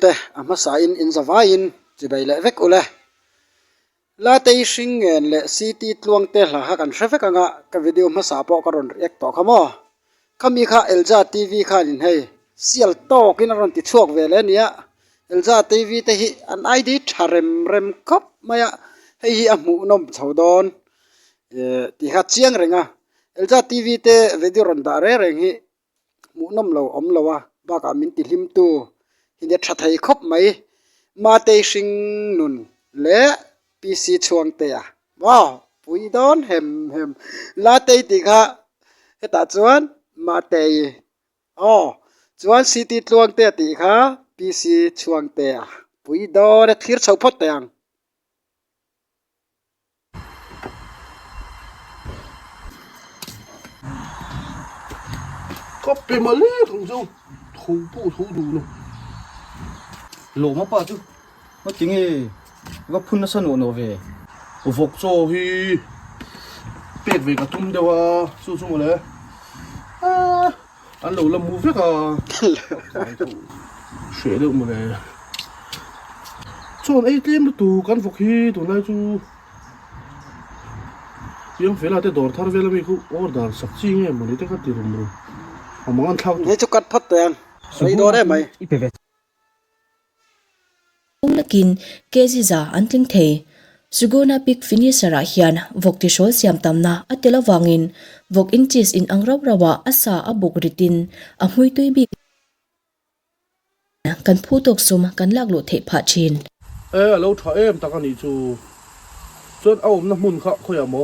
te ama sa in zawain chibai le vek ule la te shing ngen le city tluang te hla ha kan hrevek anga ka video ma sa po ka ron react to khamo khami kha elza tv kha in hei sial to kin ron ti chuak ve le nia elza tv te hi an id tharem rem khop maya hei hi amu nom chaudon ti kha chiang renga elza tv te video ron da re reng hi mu nom lo om lowa ba ka min ti hlim tu hindia tha thai khop mai ma te shing nun le pc chuang te a wow pui don hem la te ti kha heta chuan ma te chuan city tluang te ti kha pc chuang te a pui don thir chho phot te ang có bề mà lẽ không sao thấu bộ thấu đủ luôn lộ mà pa chứ nó tiếng ấy nó phun nó sân nó về vọc cho hi bẹt về cả tum đâu à su su mà lẽ anh lẩu làm mua phết à sửa được mà lẽ chọn ATM nó tụ căn vọc hi tụ này chú yang phải là cái đồ thar về là mình cũng order sắp chi nghe mà lấy cái tiền rồi mà ăn thao he chu kat phot te ang sei do re mai lakin keziza antling thei sugona pik finisara hian vokti shol siam tamna atela wangin vok inches in angraw rawa asa abuk ritin amhui tuibi kan phutok sum kan laklo the pha chin alo tha em ta kan ni chu chon aum na mun kha khoya mo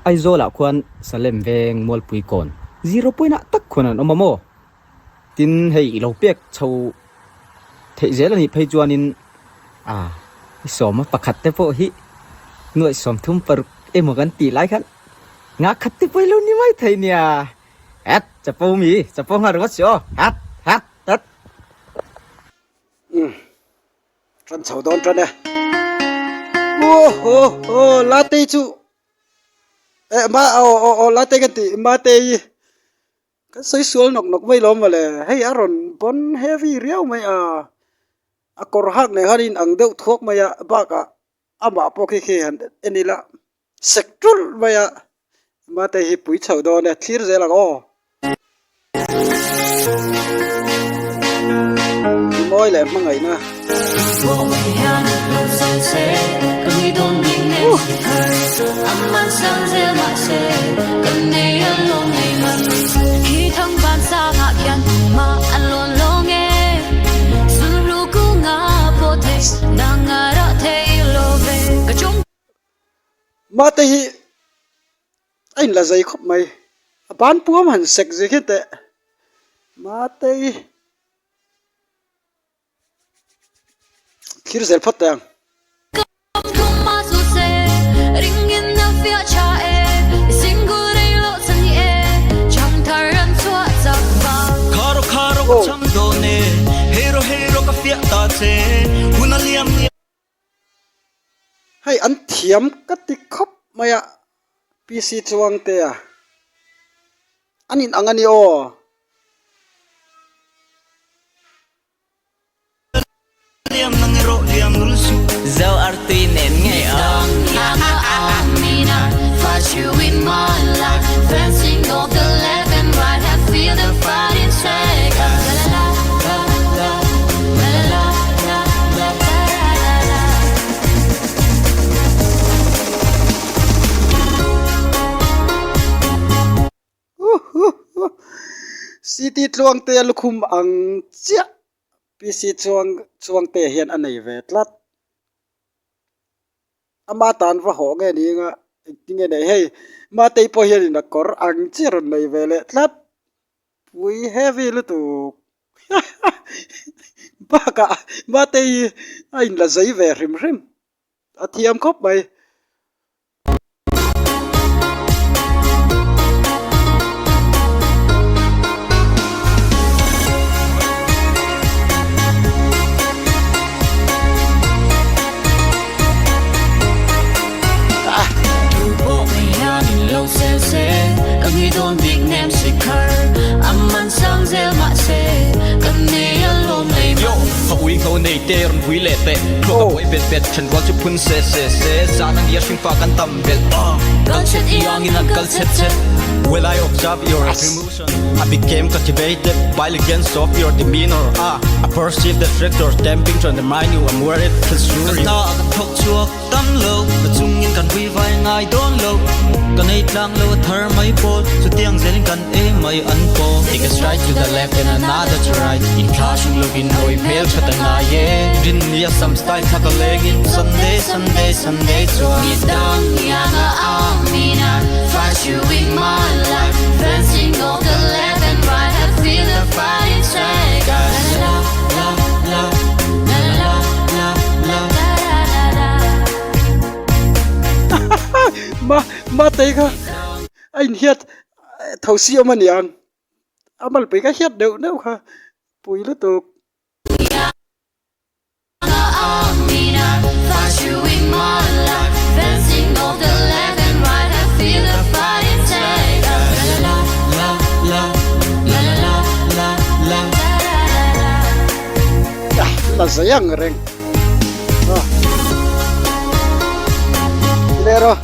ai zo la khuan salem veng mol pui kon 0 point na tak khuan an omamo tin hei lo pek chho thei zel ani phei chuanin som pakhat te po hi nuai som thum par emogan ti lai khan nga khat te poi lo ni mai thei nia at chapo mi chapo ngar go cho hat tat tran chho don tran ne la te chu ma la te kan ti ma te cái soi suol nok vei lom vale hey aron bon heavy riau mai akor hak ne harin ang deuh thok maya baka ama poki khe han enila sektul maya mate hi pui chho do ne thir zela go moi le mangai na ma te hi anh là dây khóc mày bán puam hẳn sạch gì hết tệ ma te khi rồi phát tiền hay ăn thiếm cắt tị khóc mày ạ pc chuang te à anh in ang ani o liam nang ro liam nul su zau arti nen nge amina flash you in my life dancing of the left and right I feel the fight inside city chuang te lukhum ang chia pc chuang te hian anei ve tlat ama tan va ho nge ni nga tinge nei hei ma te po hian in kor ang chi ron nei ve le tlat pui heavy lu tu baka ma te ain la zai ve rim athiam khop mai don't big name sicker I'm man sang zel ma se kan ne alone lay yo fa ui khon nei te ron bui le te pro ka boy bet bet chen wal chu phun se sa nang ya shing fa kan tam bel kal chet yang in kal chet Will I observe your emotion? I became captivated by the against of your demeanor. I perceive the factors tempting to undermine you. I'm worried it's true. Kan ta kan thok chuak tam lo, na chung in kan vi vai ngai don lo. Kan ei tlang lo thar mai pol, so tiang zel kan e mai an po. Take a stride to the left and another to right. In clashing looking no email chat na ye. Din ya some style thakaleg in Sunday to me down yang amina. Flash you in my life, fencing off the left and right. I feel the fire inside. La la la la la la la la la. Ma tay ka anh hiệt thầu siêu mà niang amal pe ka hiệt đều đâu ka pui lu tục Amina, flash you in my life, fencing off the left and right. I feel the fire inside. La la la la la la la la. là sayang reng Lero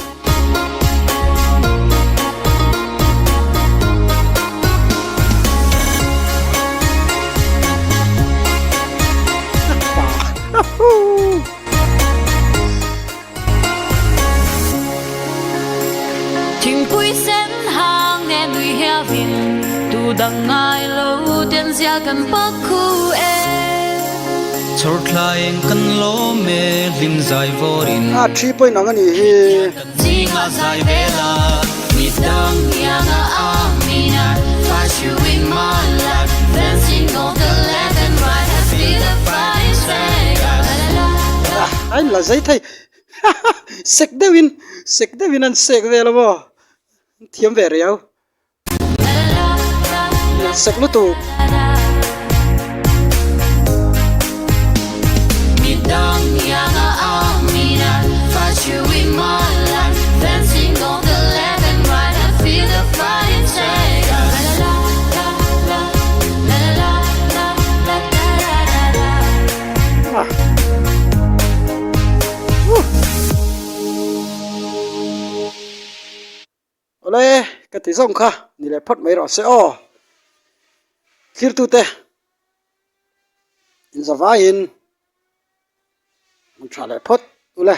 Thình quy sen hàng nghe người heo vin tu đằng ngay lâu tiền gia cần bắc khu e Chort laing kan lo me lim zai vorin 3 point ang ani hi chỉ ngã dài vela mi đằng yang amina flash you in my life dancing on the left and right I feel the fire inside. anh là giấy thầy sek devin an sek ve lo mo thiam ve riau sek lu tu Mi dang yang amina flash you in my life dancing on the left and right I feel the fire inside. La la la la la la la la. ole cái tí rong kha ni le phot mai ro se o khir tu te in zava in mun tra le phot ule